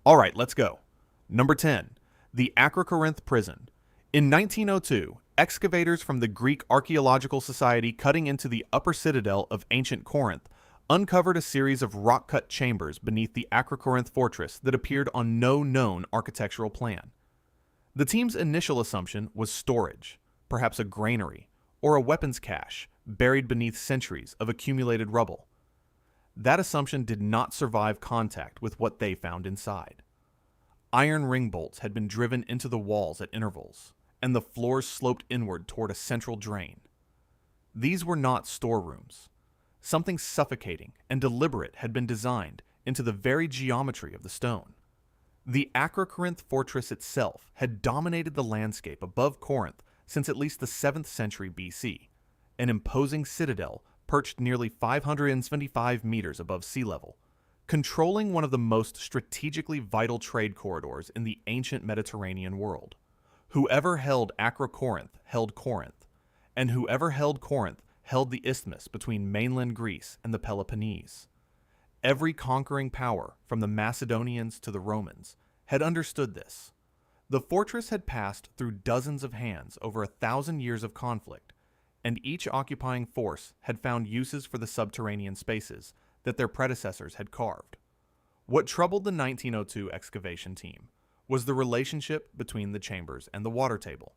All right, let's go. Number 10. The Acrocorinth Prison. In 1902, excavators from the Greek Archaeological Society cutting into the upper citadel of ancient Corinth uncovered a series of rock-cut chambers beneath the Acrocorinth fortress that appeared on no known architectural plan. The team's initial assumption was storage, perhaps a granary, or a weapons cache buried beneath centuries of accumulated rubble. That assumption did not survive contact with what they found inside. Iron ring bolts had been driven into the walls at intervals, and the floors sloped inward toward a central drain. These were not storerooms. Something suffocating and deliberate had been designed into the very geometry of the stone. The Acrocorinth fortress itself had dominated the landscape above Corinth since at least the 7th century BC, an imposing citadel perched nearly 575 meters above sea level, controlling one of the most strategically vital trade corridors in the ancient Mediterranean world. Whoever held Acrocorinth held Corinth, and whoever held Corinth held the isthmus between mainland Greece and the Peloponnese. Every conquering power, from the Macedonians to the Romans, had understood this. The fortress had passed through dozens of hands over 1,000 years of conflict, and each occupying force had found uses for the subterranean spaces that their predecessors had carved. What troubled the 1902 excavation team was the relationship between the chambers and the water table.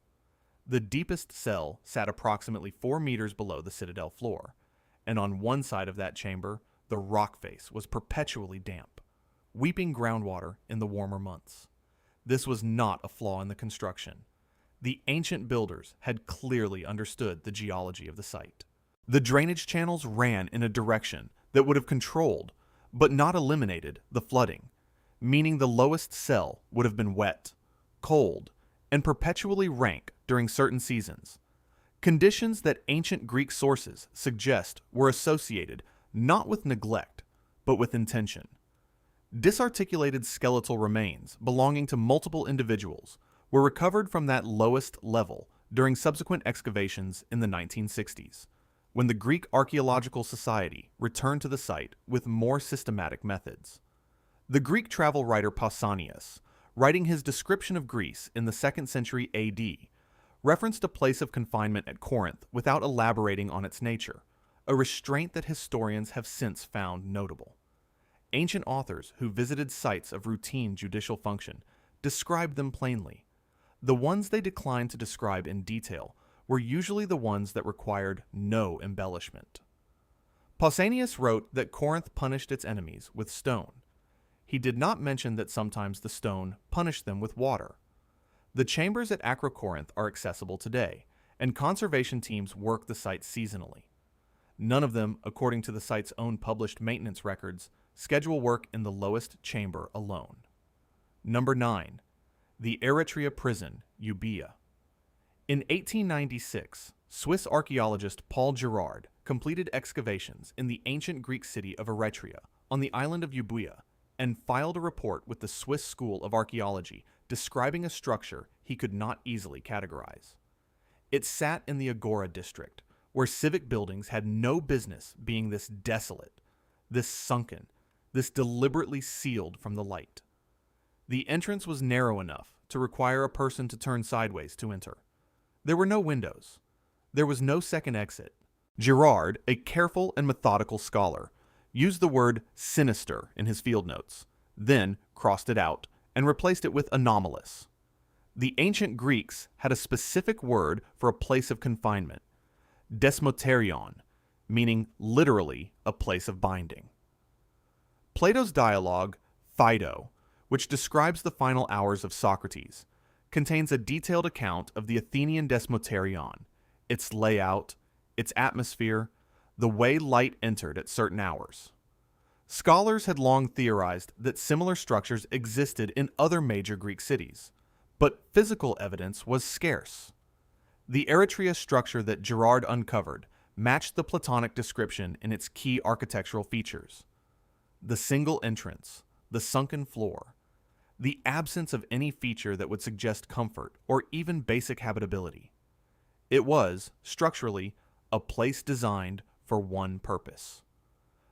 The deepest cell sat approximately 4 meters below the citadel floor, and on one side of that chamber, the rock face was perpetually damp, weeping groundwater in the warmer months. This was not a flaw in the construction. The ancient builders had clearly understood the geology of the site. The drainage channels ran in a direction that would have controlled, but not eliminated, the flooding, meaning the lowest cell would have been wet, cold, and perpetually rank during certain seasons. Conditions that ancient Greek sources suggest were associated not with neglect, but with intention. Disarticulated skeletal remains belonging to multiple individuals were recovered from that lowest level during subsequent excavations in the 1960s, when the Greek Archaeological Society returned to the site with more systematic methods. The Greek travel writer Pausanias, writing his description of Greece in the 2nd century AD, referenced a place of confinement at Corinth without elaborating on its nature, a restraint that historians have since found notable. Ancient authors who visited sites of routine judicial function described them plainly. The ones they declined to describe in detail were usually the ones that required no embellishment. Pausanias wrote that Corinth punished its enemies with stone. He did not mention that sometimes the stone punished them with water. The chambers at Acrocorinth are accessible today, and conservation teams work the site seasonally. None of them, according to the site's own published maintenance records, schedule work in the lowest chamber alone. Number 9. The Eretria Prison, Euboea. In 1896, Swiss archaeologist Paul Girard completed excavations in the ancient Greek city of Eretria on the island of Euboea and filed a report with the Swiss School of Archaeology describing a structure he could not easily categorize. It sat in the Agora district, where civic buildings had no business being this desolate, this sunken, this deliberately sealed from the light. The entrance was narrow enough to require a person to turn sideways to enter. There were no windows. There was no second exit. Girard, a careful and methodical scholar, used the word sinister in his field notes, then crossed it out and replaced it with anomalous. The ancient Greeks had a specific word for a place of confinement, desmoterion, meaning literally a place of binding. Plato's dialogue, Phaedo, which describes the final hours of Socrates, contains a detailed account of the Athenian desmoterion, its layout, its atmosphere, the way light entered at certain hours. Scholars had long theorized that similar structures existed in other major Greek cities, but physical evidence was scarce. The Eretria structure that Girard uncovered matched the Platonic description in its key architectural features. The single entrance, the sunken floor, the absence of any feature that would suggest comfort or even basic habitability. It was, structurally, a place designed for one purpose.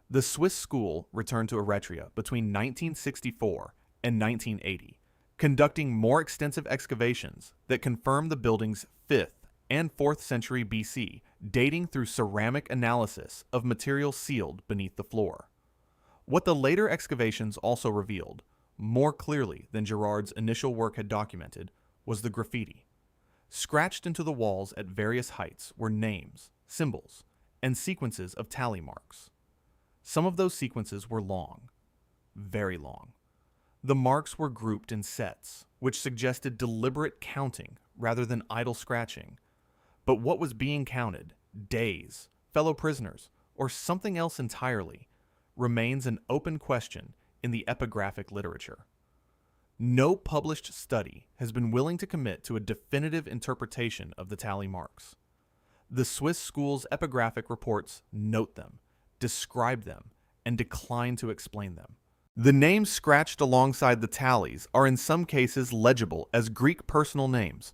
The Swiss school returned to Eretria between 1964 and 1980, conducting more extensive excavations that confirm the building's 5th and 4th century BC, dating through ceramic analysis of material sealed beneath the floor. What the later excavations also revealed, more clearly than Gerard's initial work had documented, was the graffiti. Scratched into the walls at various heights were names, symbols, and sequences of tally marks. Some of those sequences were long, very long. The marks were grouped in sets, which suggested deliberate counting rather than idle scratching. But what was being counted, days, fellow prisoners, or something else entirely, remains an open question in the epigraphic literature. No published study has been willing to commit to a definitive interpretation of the tally marks. The Swiss school's epigraphic reports note them, describe them, and decline to explain them. The names scratched alongside the tallies are in some cases legible as Greek personal names,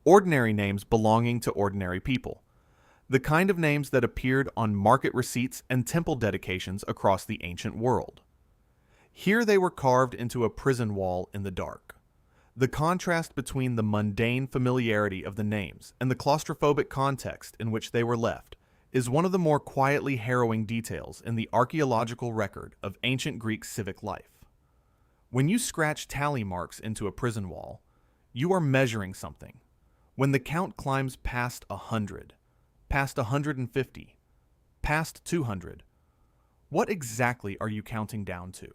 ordinary names belonging to ordinary people, the kind of names that appeared on market receipts and temple dedications across the ancient world. Here they were carved into a prison wall in the dark. The contrast between the mundane familiarity of the names and the claustrophobic context in which they were left is one of the more quietly harrowing details in the archaeological record of ancient Greek civic life. When you scratch tally marks into a prison wall, you are measuring something. When the count climbs past 100, past 150, past 200, what exactly are you counting down to?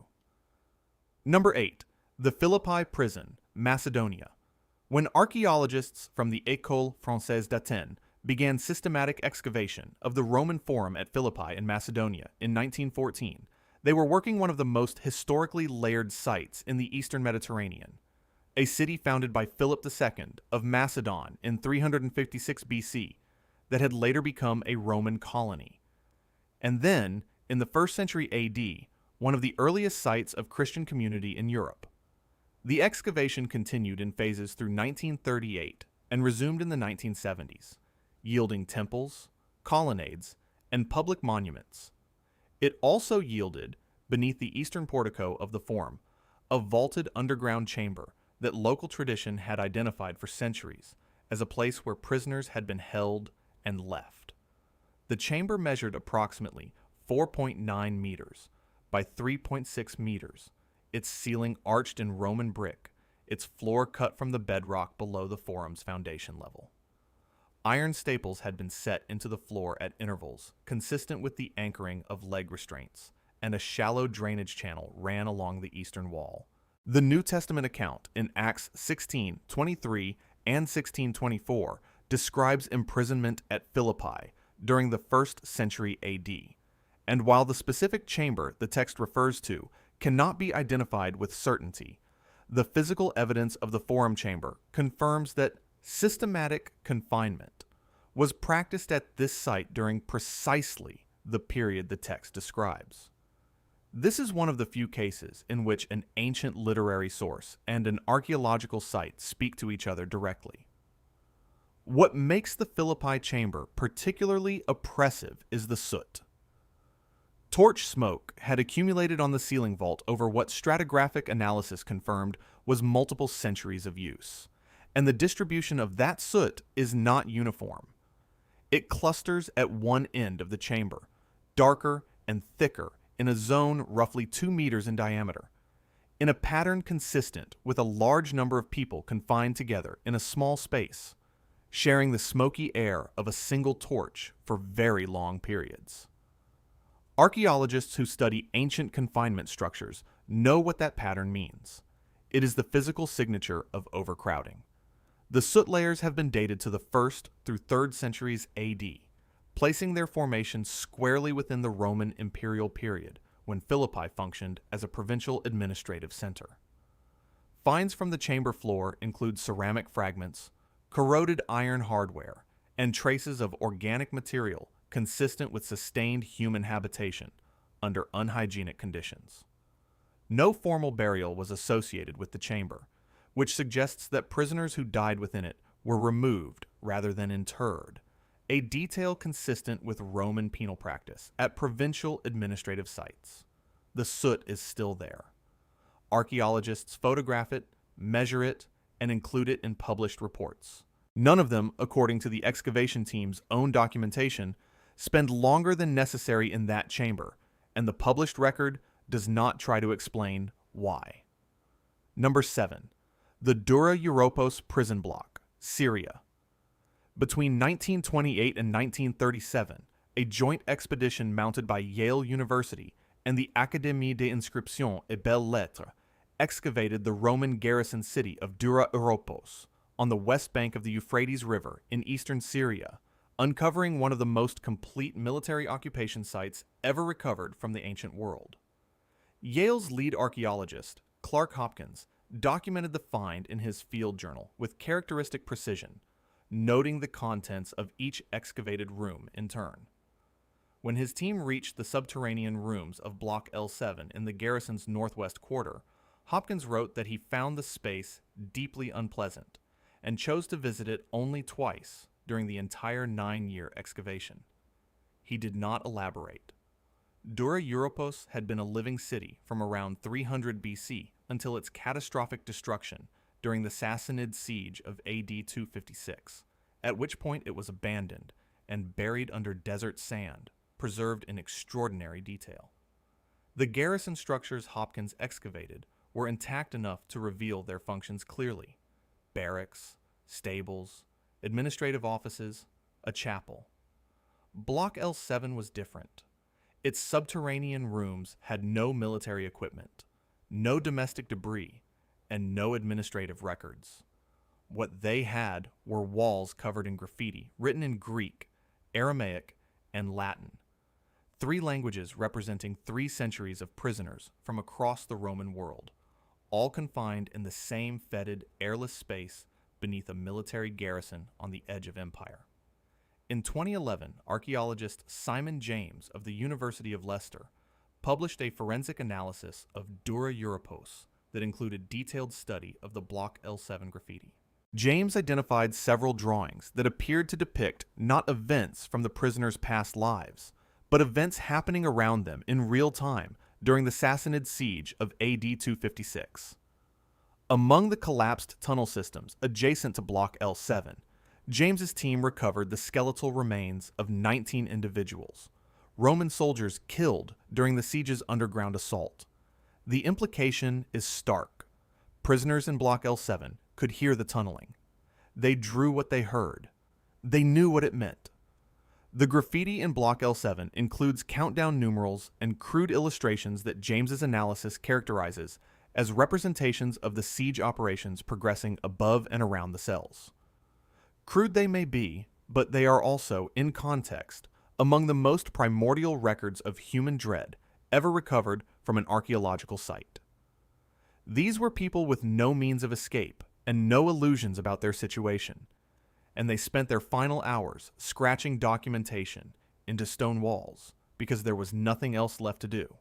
Number 8. The Philippi prison, Macedonia. When archaeologists from the École Française d'Athènes began systematic excavation of the Roman Forum at Philippi in Macedonia in 1914, they were working one of the most historically layered sites in the eastern Mediterranean, a city founded by Philip II of Macedon in 356 BC that had later become a Roman colony. And then, in the 1st century AD, one of the earliest sites of Christian community in Europe. The excavation continued in phases through 1938 and resumed in the 1970s, yielding temples, colonnades, and public monuments. It also yielded, beneath the eastern portico of the Forum, a vaulted underground chamber that local tradition had identified for centuries as a place where prisoners had been held and left. The chamber measured approximately 4.9 meters by 3.6 meters, its ceiling arched in Roman brick, its floor cut from the bedrock below the Forum's foundation level. Iron staples had been set into the floor at intervals consistent with the anchoring of leg restraints, and a shallow drainage channel ran along the eastern wall. The New Testament account in Acts 16:23 and 16:24 describes imprisonment at Philippi during the 1st century AD. And while the specific chamber the text refers to cannot be identified with certainty, the physical evidence of the Forum chamber confirms that systematic confinement was practiced at this site during precisely the period the text describes. This is one of the few cases in which an ancient literary source and an archaeological site speak to each other directly. What makes the Philippi chamber particularly oppressive is the soot. Torch smoke had accumulated on the ceiling vault over what stratigraphic analysis confirmed was multiple centuries of use, and the distribution of that soot is not uniform. It clusters at one end of the chamber, darker and thicker in a zone roughly 2 meters in diameter, in a pattern consistent with a large number of people confined together in a small space, sharing the smoky air of a single torch for very long periods. Archaeologists who study ancient confinement structures know what that pattern means. It is the physical signature of overcrowding. The soot layers have been dated to the 1st through 3rd centuries AD, placing their formation squarely within the Roman imperial period when Philippi functioned as a provincial administrative center. Finds from the chamber floor include ceramic fragments, corroded iron hardware, and traces of organic material consistent with sustained human habitation under unhygienic conditions. No formal burial was associated with the chamber, which suggests that prisoners who died within it were removed rather than interred, a detail consistent with Roman penal practice at provincial administrative sites. The soot is still there. Archaeologists photograph it, measure it, and include it in published reports. None of them, according to the excavation team's own documentation, spend longer than necessary in that chamber, and the published record does not try to explain why. Number 7. The Dura Europos prison block, Syria. Between 1928 and 1937, a joint expedition mounted by Yale University and the Académie des Inscriptions et Belles Lettres excavated the Roman garrison city of Dura Europos on the west bank of the Euphrates River in eastern Syria, uncovering one of the most complete military occupation sites ever recovered from the ancient world. Yale's lead archaeologist, Clark Hopkins, documented the find in his field journal with characteristic precision, noting the contents of each excavated room in turn. When his team reached the subterranean rooms of Block L7 in the garrison's northwest quarter, Hopkins wrote that he found the space deeply unpleasant and chose to visit it only twice during the entire 9-year excavation. He did not elaborate. Dura Europos had been a living city from around 300 BC until its catastrophic destruction during the Sassanid siege of AD 256, at which point it was abandoned and buried under desert sand, preserved in extraordinary detail. The garrison structures Hopkins excavated were intact enough to reveal their functions clearly: barracks, stables, administrative offices, a chapel. Block L7 was different. Its subterranean rooms had no military equipment, no domestic debris, and no administrative records. What they had were walls covered in graffiti written in Greek, Aramaic, and Latin, 3 languages representing 3 centuries of prisoners from across the Roman world, all confined in the same fetid, airless space beneath a military garrison on the edge of empire. In 2011, archaeologist Simon James of the University of Leicester published a forensic analysis of Dura Europos that included detailed study of the Block L7 graffiti. James identified several drawings that appeared to depict not events from the prisoners' past lives, but events happening around them in real time during the Sassanid siege of AD 256. Among the collapsed tunnel systems adjacent to Block L7, James's team recovered the skeletal remains of 19 individuals, Roman soldiers killed during the siege's underground assault. The implication is stark. Prisoners in Block L7 could hear the tunneling. They drew what they heard. They knew what it meant. The graffiti in Block L7 includes countdown numerals and crude illustrations that James's analysis characterizes as representations of the siege operations progressing above and around the cells. Crude they may be, but they are also, in context, among the most primordial records of human dread ever recovered from an archaeological site. These were people with no means of escape and no illusions about their situation, and they spent their final hours scratching documentation into stone walls because there was nothing else left to do.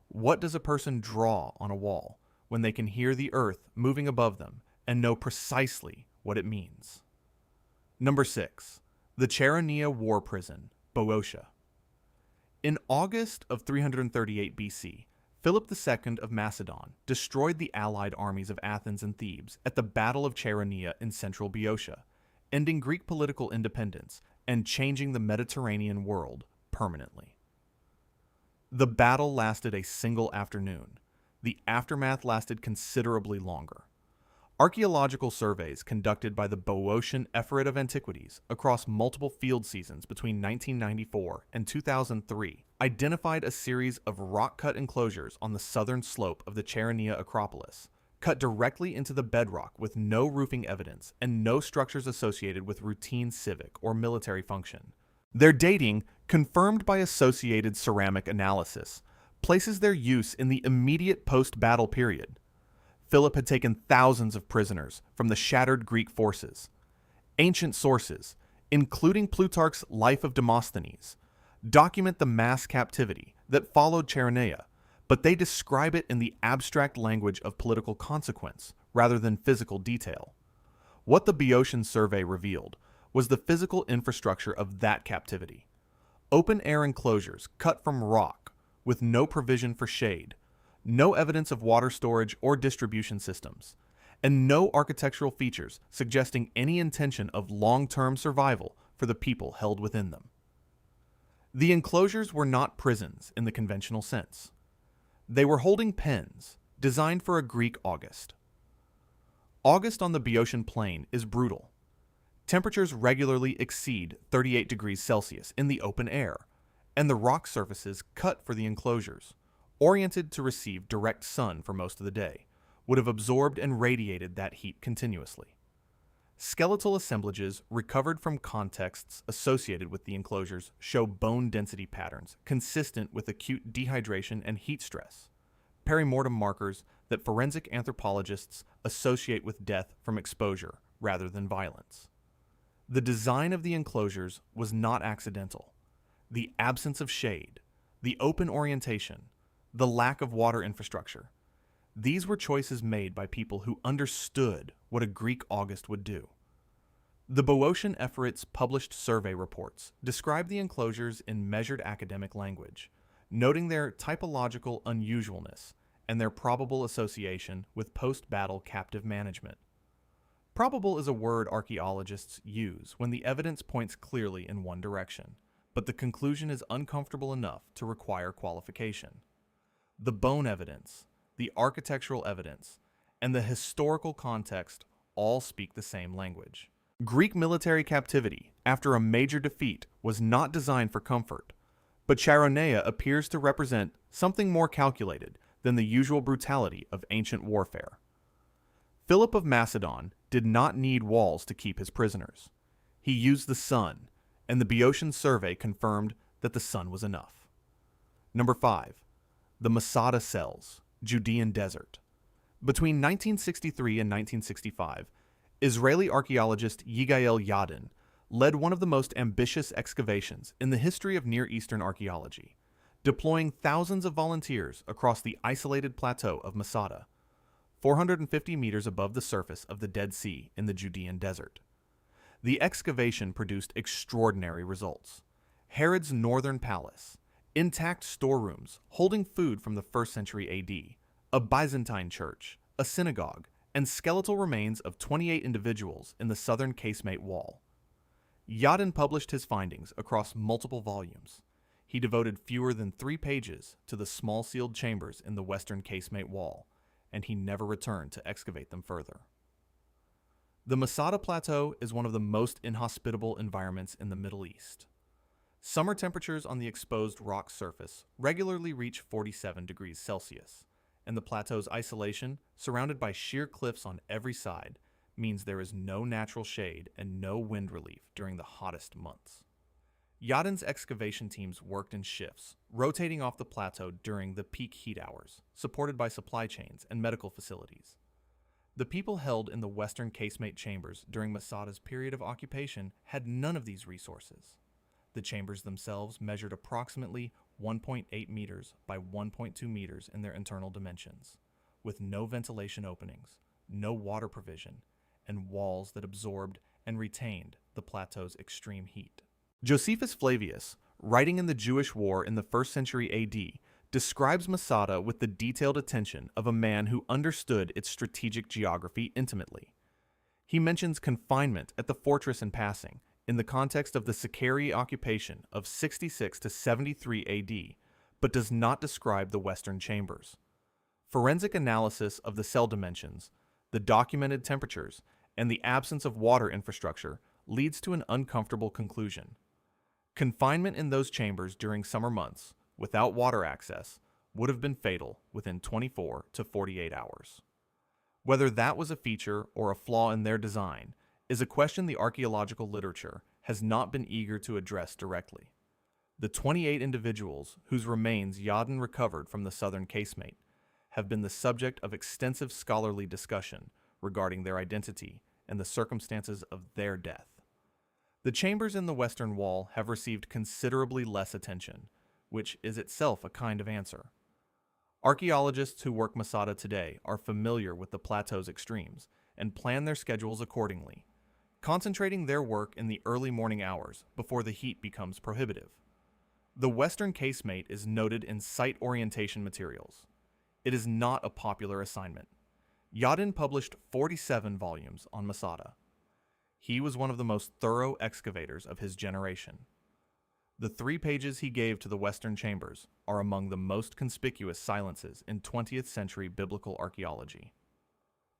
What does a person draw on a wall when they can hear the earth moving above them and know precisely what it means? Number 6. The Chaeronea War Prison, Boeotia. In August of 338 BC, Philip II of Macedon destroyed the allied armies of Athens and Thebes at the Battle of Chaeronea in central Boeotia, ending Greek political independence and changing the Mediterranean world permanently. The battle lasted a single afternoon. The aftermath lasted considerably longer. Archaeological surveys conducted by the Boeotian Ephorate of Antiquities across multiple field seasons between 1994 and 2003 identified a series of rock-cut enclosures on the southern slope of the Chaeronea Acropolis, cut directly into the bedrock with no roofing evidence and no structures associated with routine civic or military function. Their dating, confirmed by associated ceramic analysis, places their use in the immediate post-battle period. Philip had taken thousands of prisoners from the shattered Greek forces. Ancient sources, including Plutarch's Life of Demosthenes, document the mass captivity that followed Chaeronea, but they describe it in the abstract language of political consequence rather than physical detail. What the Boeotian survey revealed was the physical infrastructure of that captivity. Open-air enclosures cut from rock with no provision for shade, no evidence of water storage or distribution systems, and no architectural features suggesting any intention of long-term survival for the people held within them. The enclosures were not prisons in the conventional sense. They were holding pens designed for a Greek August. August on the Boeotian plain is brutal. Temperatures regularly exceed 38 degrees Celsius in the open air, and the rock surfaces cut for the enclosures, oriented to receive direct sun for most of the day, would have absorbed and radiated that heat continuously. Skeletal assemblages recovered from contexts associated with the enclosures show bone density patterns consistent with acute dehydration and heat stress, perimortem markers that forensic anthropologists associate with death from exposure rather than violence. The design of the enclosures was not accidental. The absence of shade, the open orientation, the lack of water infrastructure, these were choices made by people who understood what a Greek August would do. The Boeotian Ephorites' published survey reports describe the enclosures in measured academic language, noting their typological unusualness and their probable association with post-battle captive management. Probable is a word archaeologists use when the evidence points clearly in one direction, but the conclusion is uncomfortable enough to require qualification. The bone evidence, the architectural evidence, and the historical context all speak the same language. Greek military captivity after a major defeat was not designed for comfort, but Chaeronea appears to represent something more calculated than the usual brutality of ancient warfare. Philip of Macedon did not need walls to keep his prisoners. He used the sun, and the Boeotian survey confirmed that the sun was enough. Number 5. The Masada cells, Judean desert. Between 1963 and 1965, Israeli archaeologist Yigael Yadin led one of the most ambitious excavations in the history of Near Eastern archaeology, deploying thousands of volunteers across the isolated plateau of Masada, 450 meters above the surface of the Dead Sea in the Judean desert. The excavation produced extraordinary results. Herod's northern palace, intact storerooms holding food from the 1st century AD, a Byzantine church, a synagogue, and skeletal remains of 28 individuals in the southern casemate wall. Yadin published his findings across multiple volumes. He devoted fewer than 3 pages to the small sealed chambers in the western casemate wall, and he never returned to excavate them further. The Masada Plateau is one of the most inhospitable environments in the Middle East. Summer temperatures on the exposed rock surface regularly reach 47 degrees Celsius, and the plateau's isolation, surrounded by sheer cliffs on every side, means there is no natural shade and no wind relief during the hottest months. Yadin's excavation teams worked in shifts, rotating off the plateau during the peak heat hours, supported by supply chains and medical facilities. The people held in the western casemate chambers during Masada's period of occupation had none of these resources. The chambers themselves measured approximately 1.8 meters by 1.2 meters in their internal dimensions, with no ventilation openings, no water provision, and walls that absorbed and retained the plateau's extreme heat. Josephus Flavius, writing in the Jewish War in the 1st century AD, describes Masada with the detailed attention of a man who understood its strategic geography intimately. He mentions confinement at the fortress in passing in the context of the Sicarii occupation of 66 to 73 AD, but does not describe the western chambers. Forensic analysis of the cell dimensions, the documented temperatures, and the absence of water infrastructure leads to an uncomfortable conclusion. Confinement in those chambers during summer months, without water access, would have been fatal within 24 to 48 hours. Whether that was a feature or a flaw in their design is a question the archaeological literature has not been eager to address directly. The 28 individuals whose remains Yadin recovered from the southern casemate have been the subject of extensive scholarly discussion regarding their identity and the circumstances of their death. The chambers in the western wall have received considerably less attention, which is itself a kind of answer. Archaeologists who work Masada today are familiar with the plateau's extremes and plan their schedules accordingly, concentrating their work in the early morning hours before the heat becomes prohibitive. The western casemate is noted in site orientation materials. it is not a popular assignment. Yadin published 47 volumes on Masada. He was one of the most thorough excavators of his generation. The 3 pages he gave to the Western Chambers are among the most conspicuous silences in 20th century biblical archaeology.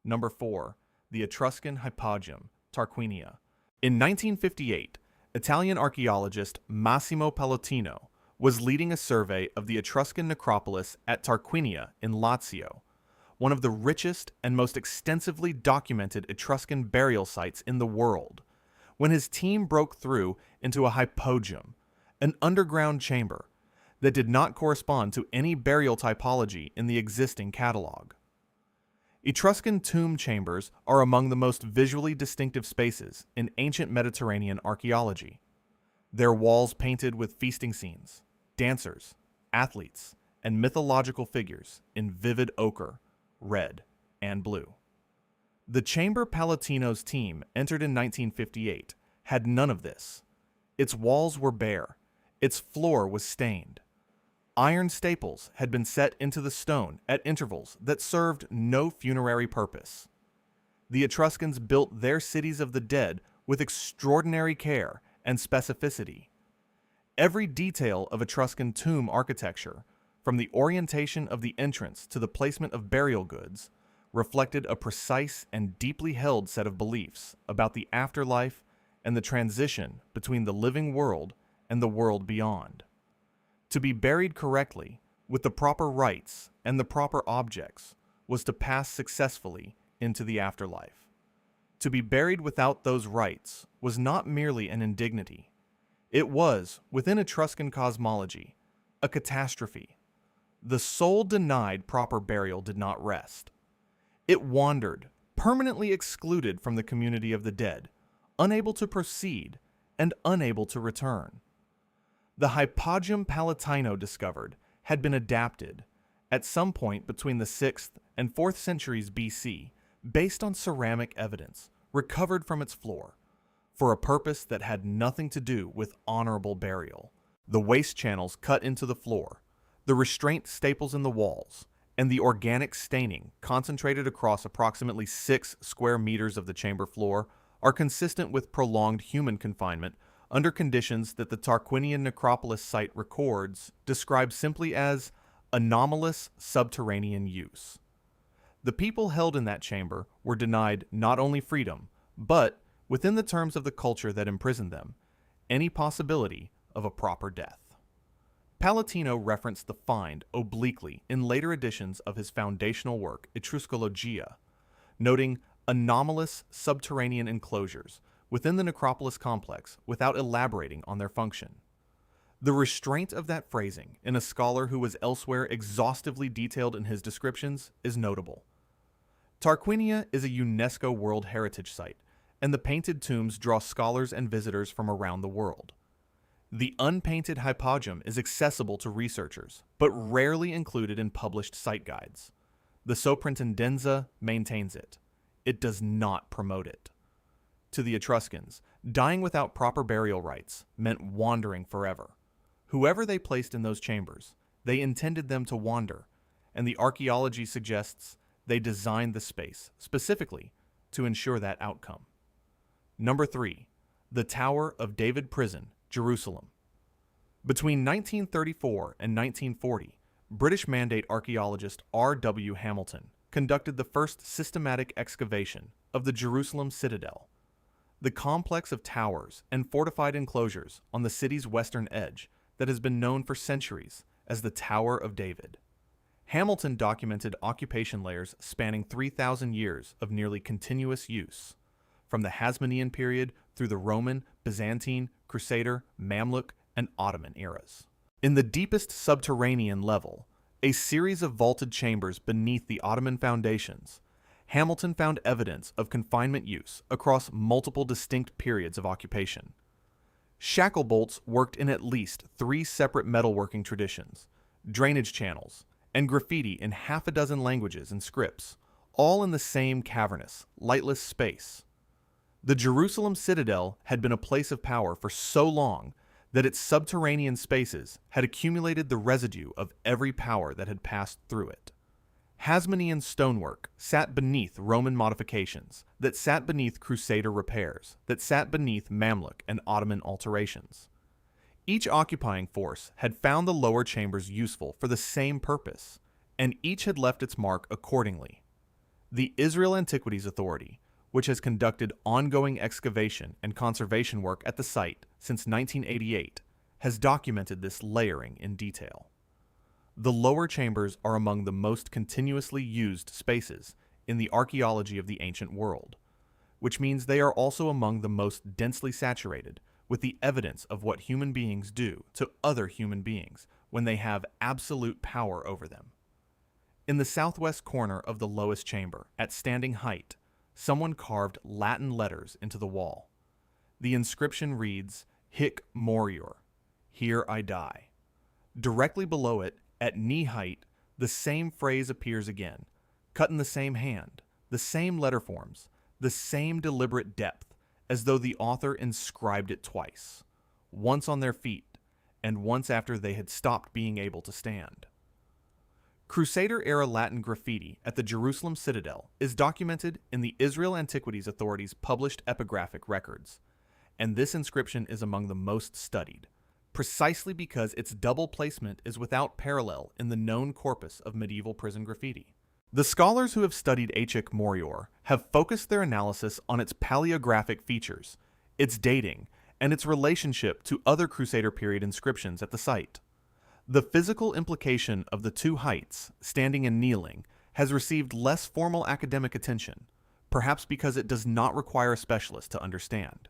Number 4. The Etruscan hypogeum, Tarquinia. In 1958, Italian archaeologist Massimo Pallottino was leading a survey of the Etruscan necropolis at Tarquinia in Lazio, one of the richest and most extensively documented Etruscan burial sites in the world, when his team broke through into a hypogeum, an underground chamber that did not correspond to any burial typology in the existing catalog. Etruscan tomb chambers are among the most visually distinctive spaces in ancient Mediterranean archaeology. Their walls painted with feasting scenes, dancers, athletes, and mythological figures in vivid ochre, red, and blue. The chamber Pallottino's team entered in 1958 had none of this. Its walls were bare. Its floor was stained. Iron staples had been set into the stone at intervals that served no funerary purpose. The Etruscans built their cities of the dead with extraordinary care and specificity. Every detail of Etruscan tomb architecture, from the orientation of the entrance to the placement of burial goods, reflected a precise and deeply held set of beliefs about the afterlife and the transition between the living world and the world beyond. To be buried correctly, with the proper rites and the proper objects, was to pass successfully into the afterlife. To be buried without those rites was not merely an indignity. It was, within Etruscan cosmology, a catastrophe. The soul denied proper burial did not rest. It wandered, permanently excluded from the community of the dead, unable to proceed and unable to return. The hypogeum Pallottino discovered had been adapted, at some point between the 6th and 4th centuries BC, based on ceramic evidence recovered from its floor, for a purpose that had nothing to do with honorable burial. The waste channels cut into the floor, the restraint staples in the walls, and the organic staining concentrated across approximately 6 square meters of the chamber floor are consistent with prolonged human confinement under conditions that the Tarquinian necropolis site records described simply as anomalous subterranean use. The people held in that chamber were denied not only freedom, but, within the terms of the culture that imprisoned them, any possibility of a proper death. Pallottino referenced the find obliquely in later editions of his foundational work, Etruscologia, noting anomalous subterranean enclosures within the necropolis complex without elaborating on their function. The restraint of that phrasing in a scholar who was elsewhere exhaustively detailed in his descriptions is notable. Tarquinia is a UNESCO World Heritage Site, and the painted tombs draw scholars and visitors from around the world. The unpainted hypogeum is accessible to researchers, but rarely included in published site guides. The Soprintendenza maintains it. It does not promote it. To the Etruscans, dying without proper burial rites meant wandering forever. Whoever they placed in those chambers, they intended them to wander, and the archaeology suggests they designed the space specifically to ensure that outcome. Number 3. The Tower of David Prison, Jerusalem. Between 1934 and 1940, British Mandate archaeologist R.W. Hamilton conducted the first systematic excavation of the Jerusalem citadel, the complex of towers and fortified enclosures on the city's western edge that has been known for centuries as the Tower of David. Hamilton documented occupation layers spanning 3,000 years of nearly continuous use, from the Hasmonean period through the Roman, Byzantine, Crusader, Mamluk, and Ottoman eras. In the deepest subterranean level, a series of vaulted chambers beneath the Ottoman foundations, Hamilton found evidence of confinement use across multiple distinct periods of occupation. Shackle bolts worked in at least 3 separate metalworking traditions, drainage channels, and graffiti in half a dozen languages and scripts, all in the same cavernous, lightless space. The Jerusalem citadel had been a place of power for so long that its subterranean spaces had accumulated the residue of every power that had passed through it. Hasmonean stonework sat beneath Roman modifications, that sat beneath Crusader repairs, that sat beneath Mamluk and Ottoman alterations. Each occupying force had found the lower chambers useful for the same purpose, and each had left its mark accordingly. The Israel Antiquities Authority, which has conducted ongoing excavation and conservation work at the site since 1988, has documented this layering in detail. The lower chambers are among the most continuously used spaces in the archaeology of the ancient world, which means they are also among the most densely saturated with the evidence of what human beings do to other human beings when they have absolute power over them. In the southwest corner of the lowest chamber, at standing height, someone carved Latin letters into the wall. The inscription reads, Hic morior, here I die. Directly below it, at knee height, the same phrase appears again, cut in the same hand, the same letter forms, the same deliberate depth, as though the author inscribed it twice, once on their feet, and once after they had stopped being able to stand. Crusader-era Latin graffiti at the Jerusalem citadel is documented in the Israel Antiquities Authority's published epigraphic records, and this inscription is among the most studied, precisely because its double placement is without parallel in the known corpus of medieval prison graffiti. The scholars who have studied Hic morior have focused their analysis on its paleographic features, its dating, and its relationship to other Crusader period inscriptions at the site. The physical implication of the two heights, standing and kneeling, has received less formal academic attention, perhaps because it does not require a specialist to understand.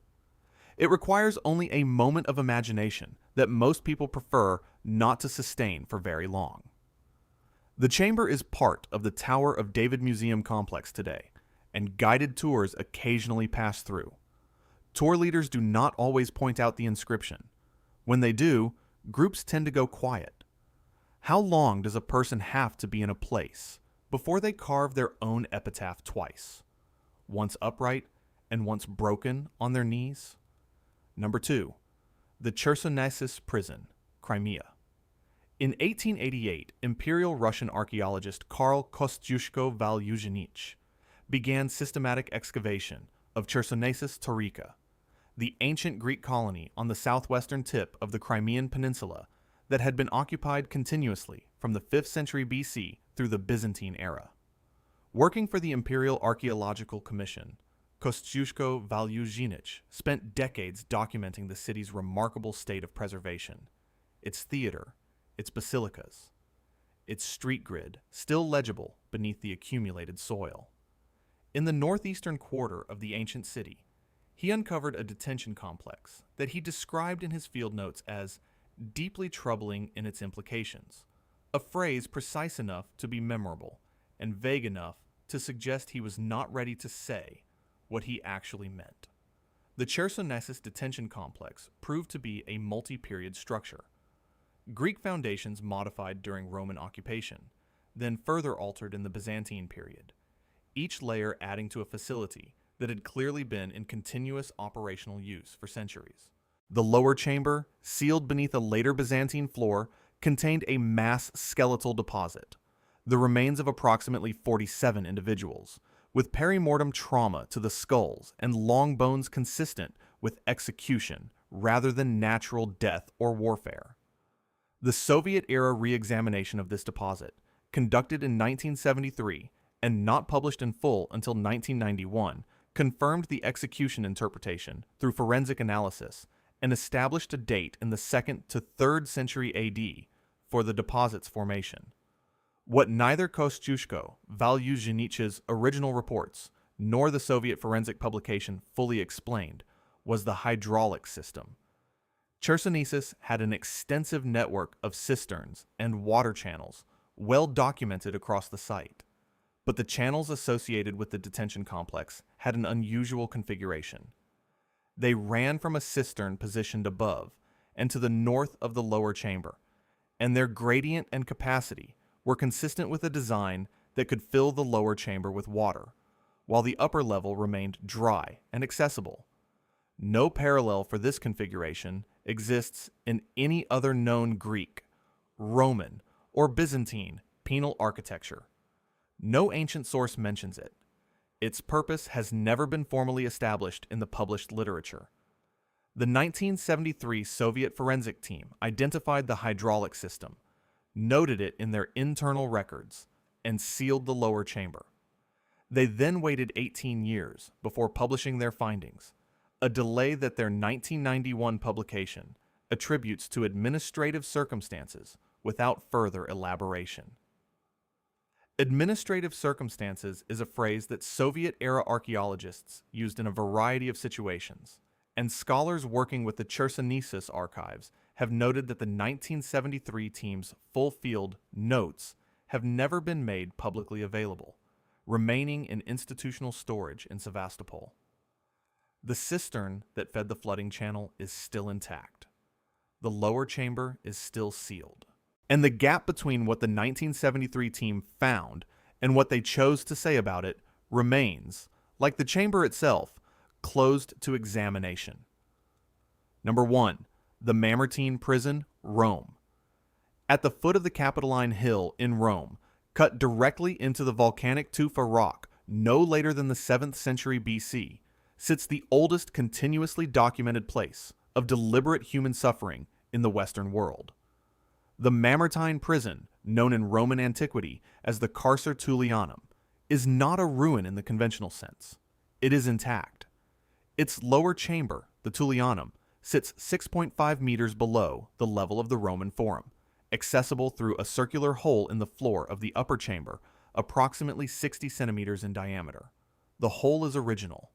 It requires only a moment of imagination that most people prefer not to sustain for very long. The chamber is part of the Tower of David Museum complex today, and guided tours occasionally pass through. Tour leaders do not always point out the inscription. When they do, groups tend to go quiet. How long does a person have to be in a place before they carve their own epitaph twice? Once upright and once broken on their knees? Number 2. The Chersonesus prison, Crimea. In 1888, Imperial Russian archaeologist Karl Kosciuszko-Valujanich began systematic excavation of Chersonesus Taurica, the ancient Greek colony on the southwestern tip of the Crimean Peninsula that had been occupied continuously from the 5th century BC through the Byzantine era. Working for the Imperial Archaeological Commission, Kosciuszko-Valujanich spent decades documenting the city's remarkable state of preservation, its theater, its basilicas, its street grid still legible beneath the accumulated soil. In the northeastern quarter of the ancient city, he uncovered a detention complex that he described in his field notes as deeply troubling in its implications, a phrase precise enough to be memorable and vague enough to suggest he was not ready to say what he actually meant. The Chersonesus detention complex proved to be a multi-period structure. Greek foundations modified during Roman occupation, then further altered in the Byzantine period, each layer adding to a facility that had clearly been in continuous operational use for centuries. The lower chamber, sealed beneath a later Byzantine floor, contained a mass skeletal deposit, the remains of approximately 47 individuals, with perimortem trauma to the skulls and long bones consistent with execution rather than natural death or warfare. The Soviet-era re-examination of this deposit, conducted in 1973 and not published in full until 1991, confirmed the execution interpretation through forensic analysis and established a date in the 2nd to 3rd century AD for the deposit's formation. What neither Kosciuszko-Valujanich original reports nor the Soviet forensic publication fully explained was the hydraulic system. Chersonesus had an extensive network of cisterns and water channels well documented across the site, but the channels associated with the detention complex had an unusual configuration. They ran from a cistern positioned above and to the north of the lower chamber, and their gradient and capacity were consistent with a design that could fill the lower chamber with water, while the upper level remained dry and accessible. No parallel for this configuration exists in any other known Greek, Roman, or Byzantine penal architecture. No ancient source mentions it. Its purpose has never been formally established in the published literature. The 1973 Soviet forensic team identified the hydraulic system, noted it in their internal records, and sealed the lower chamber. They then waited 18 years before publishing their findings, a delay that their 1991 publication attributes to administrative circumstances without further elaboration. Administrative circumstances is a phrase that Soviet-era archaeologists used in a variety of situations, and scholars working with the Chersonesus archives have noted that the 1973 team's full-field notes have never been made publicly available, remaining in institutional storage in Sevastopol. The cistern that fed the flooding channel is still intact. The lower chamber is still sealed. And the gap between what the 1973 team found and what they chose to say about it remains, like the chamber itself, closed to examination. Number 1. The Mamertine Prison, Rome. At the foot of the Capitoline Hill in Rome, cut directly into the volcanic tufa rock no later than the 7th century BC, sits the oldest continuously documented place of deliberate human suffering in the Western world. The Mamertine prison, known in Roman antiquity as the Carcer Tullianum, is not a ruin in the conventional sense. It is intact. Its lower chamber, the Tullianum, sits 6.5 meters below the level of the Roman Forum, accessible through a circular hole in the floor of the upper chamber, approximately 60 centimeters in diameter. The hole is original.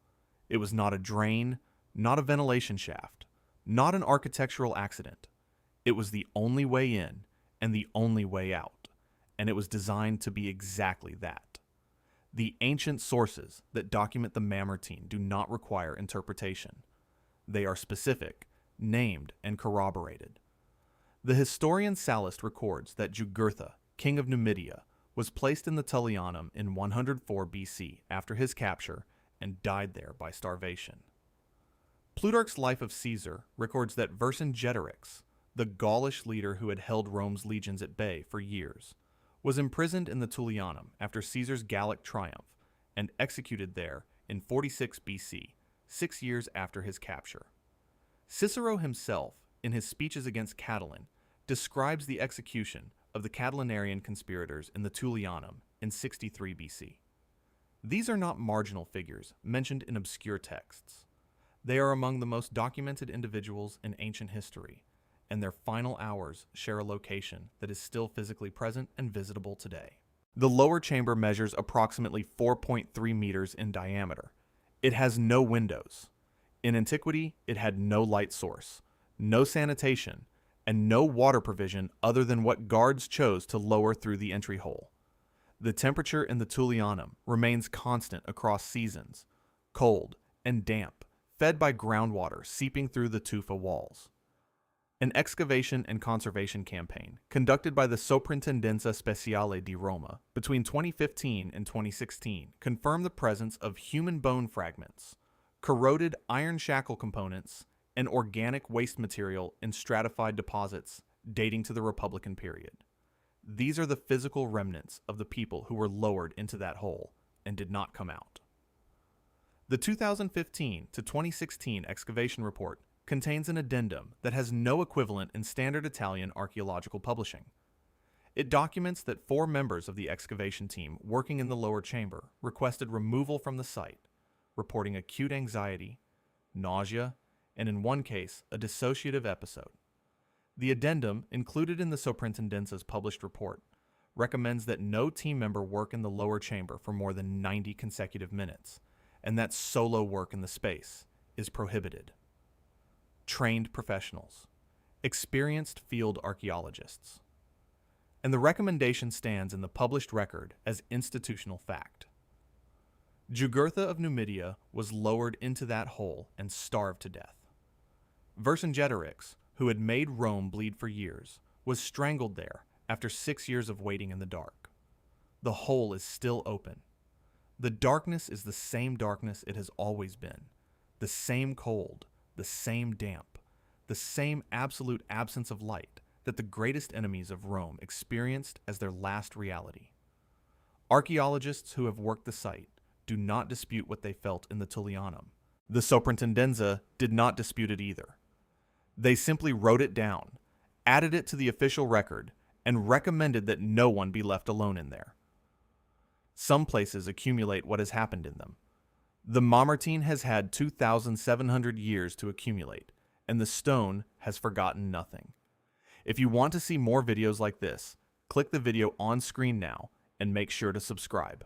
It was not a drain, not a ventilation shaft, not an architectural accident. It was the only way in and the only way out, and it was designed to be exactly that. The ancient sources that document the Mamertine do not require interpretation. They are specific, named, and corroborated. The historian Sallust records that Jugurtha, king of Numidia, was placed in the Tullianum in 104 BC after his capture and died there by starvation. Plutarch's Life of Caesar records that Vercingetorix, the Gaulish leader who had held Rome's legions at bay for years, was imprisoned in the Tullianum after Caesar's Gallic triumph and executed there in 46 BC, 6 years after his capture. Cicero himself, in his speeches against Catiline, describes the execution of the Catilinarian conspirators in the Tullianum in 63 BC. These are not marginal figures mentioned in obscure texts. They are among the most documented individuals in ancient history, and their final hours share a location that is still physically present and visitable today. The lower chamber measures approximately 4.3 meters in diameter. It has no windows. In antiquity, it had no light source, no sanitation, and no water provision other than what guards chose to lower through the entry hole. The temperature in the Tullianum remains constant across seasons, cold and damp, fed by groundwater seeping through the tufa walls. An excavation and conservation campaign conducted by the Soprintendenza Speciale di Roma between 2015 and 2016 confirmed the presence of human bone fragments, corroded iron shackle components, and organic waste material in stratified deposits dating to the Republican period. These are the physical remnants of the people who were lowered into that hole and did not come out. The 2015 to 2016 excavation report contains an addendum that has no equivalent in standard Italian archaeological publishing. It documents that 4 members of the excavation team working in the lower chamber requested removal from the site, reporting acute anxiety, nausea, and in one case, a dissociative episode. The addendum, included in the Soprintendenza's published report, recommends that no team member work in the lower chamber for more than 90 consecutive minutes, and that solo work in the space is prohibited. Trained professionals, experienced field archaeologists. And the recommendation stands in the published record as institutional fact. Jugurtha of Numidia was lowered into that hole and starved to death. Vercingetorix, who had made Rome bleed for years, was strangled there after 6 years of waiting in the dark. The hole is still open. The darkness is the same darkness it has always been, the same cold, the same damp, the same absolute absence of light that the greatest enemies of Rome experienced as their last reality. Archaeologists who have worked the site do not dispute what they felt in the Tullianum. The Soprintendenza did not dispute it either. They simply wrote it down, added it to the official record, and recommended that no one be left alone in there. Some places accumulate what has happened in them. The Mamertine has had 2,700 years to accumulate, and the stone has forgotten nothing. If you want to see more videos like this, click the video on screen now and make sure to subscribe.